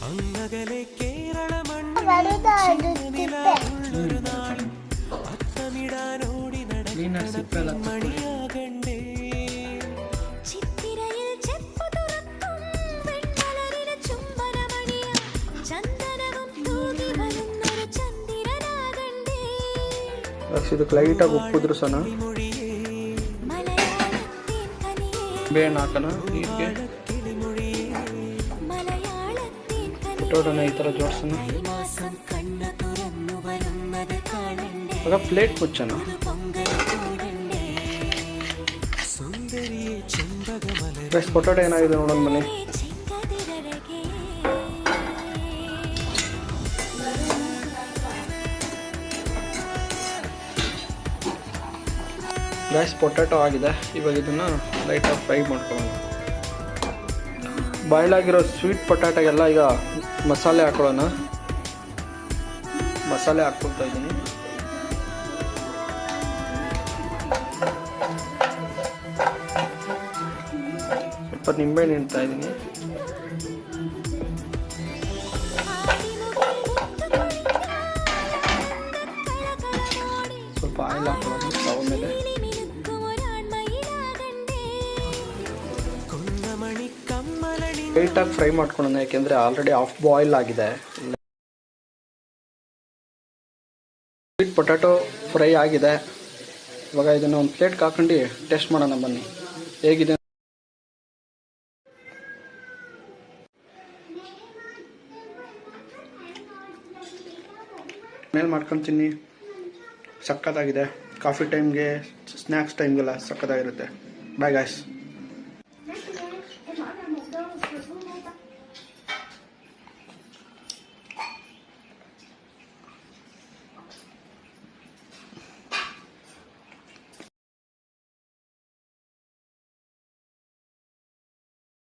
അങ്ങകലെ കേരള മണ്ണിൽ അത്തമിടാനോടി നടക്കുന്ന മണിയാകണ്ടേ ചിത്തിരയിൽ ചെപ്പു തുറക്കും വെൺമലരിലെ ചുംബനമണിയ ചന്ദനവും തൂകി വരുന്നൊരു ചന്ദ്രനാകണ്ടേ ಇದು ಲೈಟಾಗಿ ಉಪ್ಪಿದ್ರು ಸನ ಬೇಣ ಹಾಕನ ನೀರಿಗೆ ಪೊಟೊಟೊನ ಈ ಥರ ಜೋಡಿಸೋಣ. ಆಗ ಪ್ಲೇಟ್ ಮುಚ್ಚೋಣ. ಫ್ರೆಶ್ ಪೊಟೊಟೊ ಏನಾಗಿದೆ ನೋಡೋಣ ಬನ್ನಿ. ರೈಸ್ ಪೊಟ್ಯಾಟೊ ಆಗಿದೆ. ಇವಾಗ ಇದನ್ನು ಲೈಟಾಗಿ ಫ್ರೈ ಮಾಡ್ಕೊಳ್ಳೋಣ. ಬಾಯ್ಲ್ ಆಗಿರೋ ಸ್ವೀಟ್ ಪೊಟ್ಯಾಟೊಗೆಲ್ಲ ಈಗ ಮಸಾಲೆ ಹಾಕೊಳ್ಳೋಣ. ಮಸಾಲೆ ಹಾಕ್ಕೊಳ್ತಾ ಇದ್ದೀನಿ. ಸ್ವಲ್ಪ ನಿಂಬೆಹಣ್ಣು ಹಿಂಡ್ತಾ ಇದ್ದೀನಿ. ಸ್ವಲ್ಪ ಆಯಿಲ್ ಹಾಕೊಳ್ಳೋಣ ಸ್ಟವ್ ಮೇಲೆ. ಲೈಟಾಗಿ ಫ್ರೈ ಮಾಡ್ಕೊಳ್ಳೋಣ, ಯಾಕೆಂದರೆ ಆಲ್ರೆಡಿ ಹಾಫ್ ಬಾಯ್ಲ್ ಆಗಿದೆ. ಸ್ವೀಟ್ ಪೊಟ್ಯಾಟೊ ಫ್ರೈ ಆಗಿದೆ. ಇವಾಗ ಇದನ್ನು ಒಂದು ಪ್ಲೇಟ್ಗೆ ಹಾಕೊಂಡು ಟೇಸ್ಟ್ ಮಾಡೋಣ ಬನ್ನಿ ಹೇಗಿದೆ. ಮೇಲೆ ಮಾಡ್ಕೊತೀನಿ. ಸಕ್ಕತ್ತಾಗಿದೆ. ಕಾಫಿ ಟೈಮ್ಗೆ, ಸ್ನ್ಯಾಕ್ಸ್ ಟೈಮ್ಗೆಲ್ಲ ಸಕ್ಕತ್ತಾಗಿರುತ್ತೆ. Bye guys.